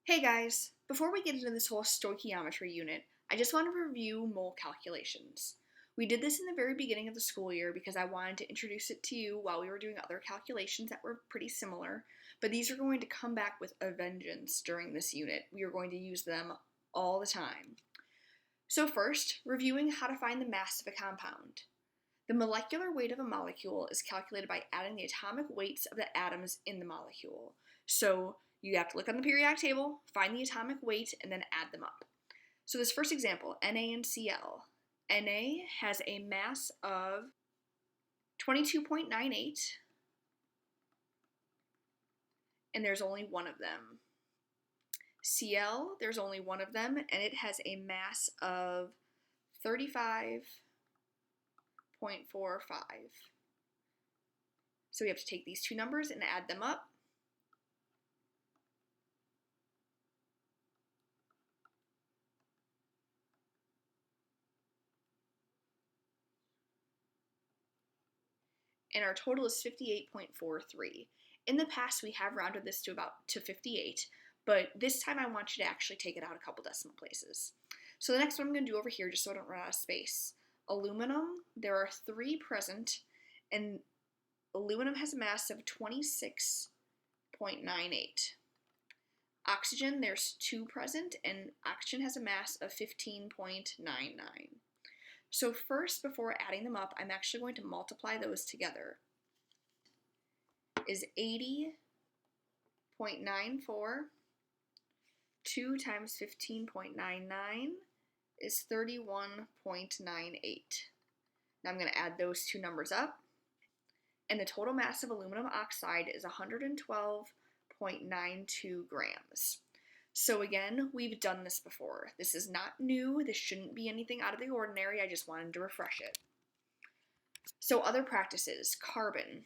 Hey guys, before we get into this whole stoichiometry unit, I just want to review mole calculations. We did this in the very beginning of the school year because I wanted to introduce it to you while we were doing other calculations that were pretty similar, but these are going to come back with a vengeance during this unit. We are going to use them all the time. So first, reviewing how to find the mass of a compound. The molecular weight of a molecule is calculated by adding the atomic weights of the atoms in the molecule. So you have to look on the periodic table, find the atomic weight, and then add them up. So this first example, Na and Cl. Na has a mass of 22.98, and there's only one of them. Cl, there's only one of them, and it has a mass of 35.45. So we have to take these two numbers and add them up. And our total is 58.43. In the past, we have rounded this to 58, but this time I want you to actually take it out a couple decimal places. So the next one I'm going to do over here, just so I don't run out of space. Aluminum, there are 3 present, and aluminum has a mass of 26.98. Oxygen, there's 2 present, and oxygen has a mass of 15.99. So first, before adding them up, I'm actually going to multiply those together. Is 80.94, 2 times 15.99 is 31.98. Now I'm going to add those two numbers up, and the total mass of aluminum oxide is 112.92 grams. So again, we've done this before. This is not new. This shouldn't be anything out of the ordinary. I just wanted to refresh it. So other practices, carbon.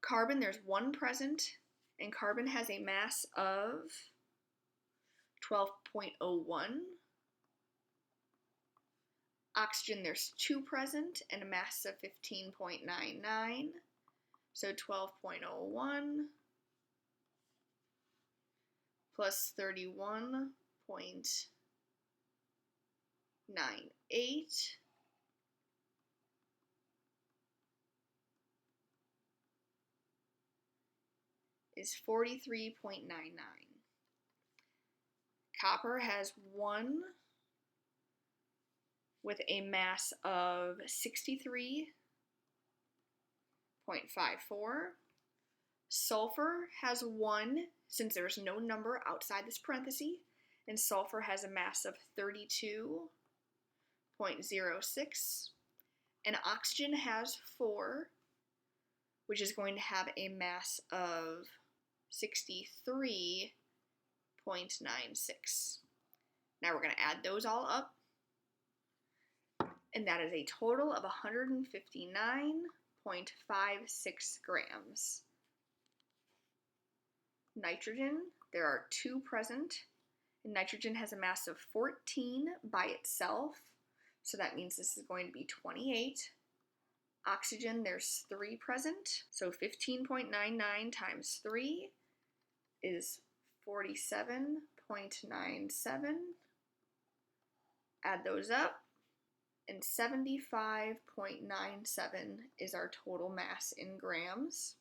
Carbon, there's 1 present, and carbon has a mass of 12.01. Oxygen, there's 2 present, and a mass of 15.99. So 12.01 plus 31.98 is 43.99. Copper has 1 with a mass of 63.54. Sulfur has 1, since there's no number outside this parenthesis, and sulfur has a mass of 32.06. And oxygen has 4, which is going to have a mass of 63.96. Now we're going to add those all up, and that is a total of 159.56 grams. Nitrogen, there are 2 present, and nitrogen has a mass of 14 by itself, so that means this is going to be 28. Oxygen, there's 3 present, so 15.99 times 3 is 47.97. Add those up, and 75.97 is our total mass in grams.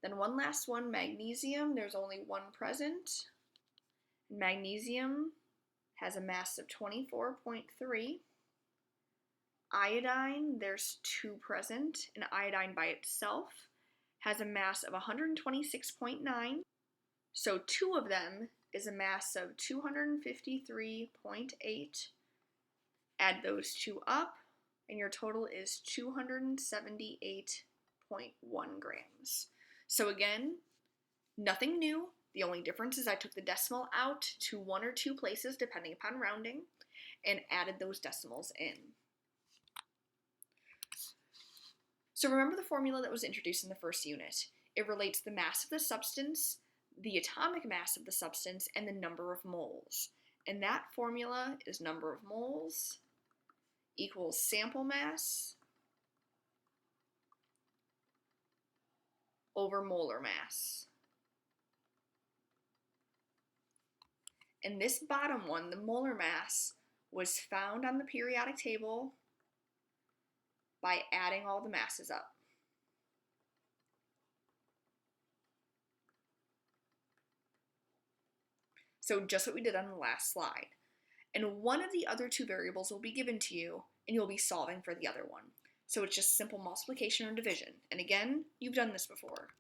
Then one last one, magnesium, there's only 1 present. Magnesium has a mass of 24.3. Iodine, there's 2 present, and iodine by itself has a mass of 126.9. So 2 of them is a mass of 253.8. Add those 2 up, and your total is 278.1 grams. So again, nothing new. The only difference is I took the decimal out to 1 or 2 places, depending upon rounding, and added those decimals in. So remember the formula that was introduced in the first unit. It relates the mass of the substance, the atomic mass of the substance, and the number of moles. And that formula is number of moles equals sample mass over molar mass. And this bottom one, the molar mass, was found on the periodic table by adding all the masses up. So just what we did on the last slide. And one of the other two variables will be given to you, and you'll be solving for the other one. So it's just simple multiplication or division. And again, you've done this before.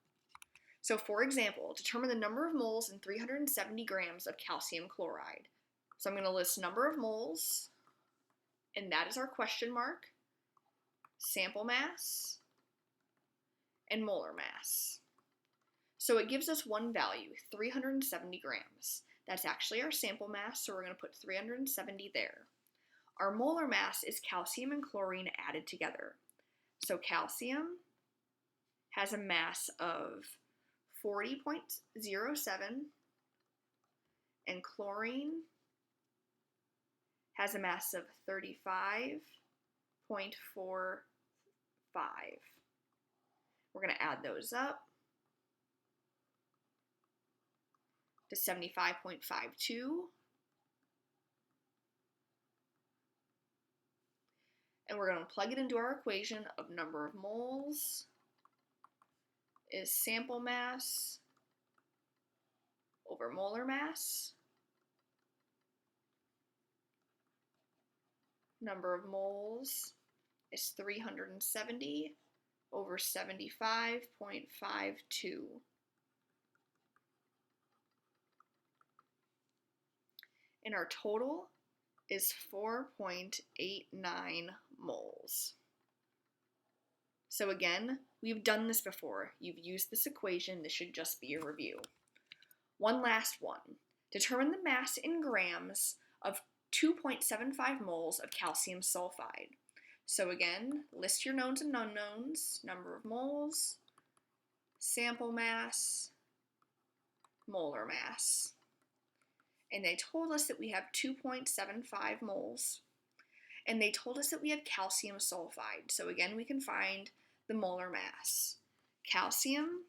So for example, determine the number of moles in 370 grams of calcium chloride. So I'm going to list number of moles, and that is our question mark, sample mass, and molar mass. So it gives us one value, 370 grams. That's actually our sample mass, so we're going to put 370 there. Our molar mass is calcium and chlorine added together. So calcium has a mass of 40.07, and chlorine has a mass of 35.45. We're going to add those up to 75.52. And we're going to plug it into our equation of number of moles is sample mass over molar mass. Number of moles is 370 over 75.52. And our total is 4.89 moles. So again, we've done this before. You've used this equation. This should just be a review. One last one. Determine the mass in grams of 2.75 moles of calcium sulfide. So again, list your knowns and unknowns, number of moles, sample mass, molar mass. And they told us that we have 2.75 moles. And they told us that we have calcium sulfide. So again, we can find the molar mass. Calcium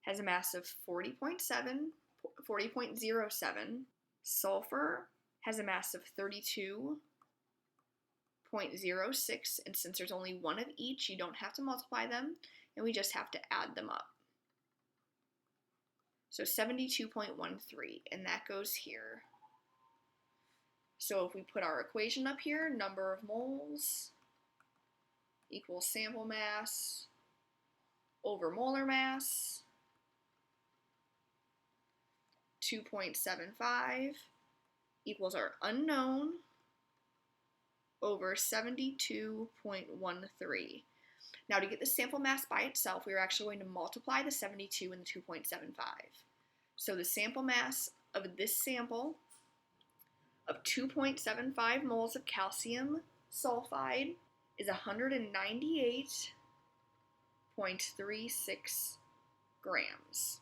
has a mass of 40.07. Sulfur has a mass of 32.06. And since there's only one of each, you don't have to multiply them. And we just have to add them up. So 72.13, and that goes here. So if we put our equation up here, number of moles equals sample mass over molar mass, 2.75 equals our unknown over 72.13. Now to get the sample mass by itself, we're actually going to multiply the 72 and the 2.75. So the sample mass of this sample of 2.75 moles of calcium sulfide is 198.36 grams.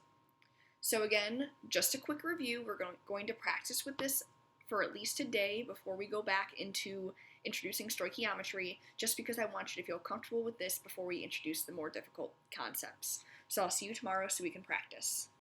So again, just a quick review, we're going to practice with this for at least a day before we go back into introducing stoichiometry, just because I want you to feel comfortable with this before we introduce the more difficult concepts. So I'll see you tomorrow so we can practice.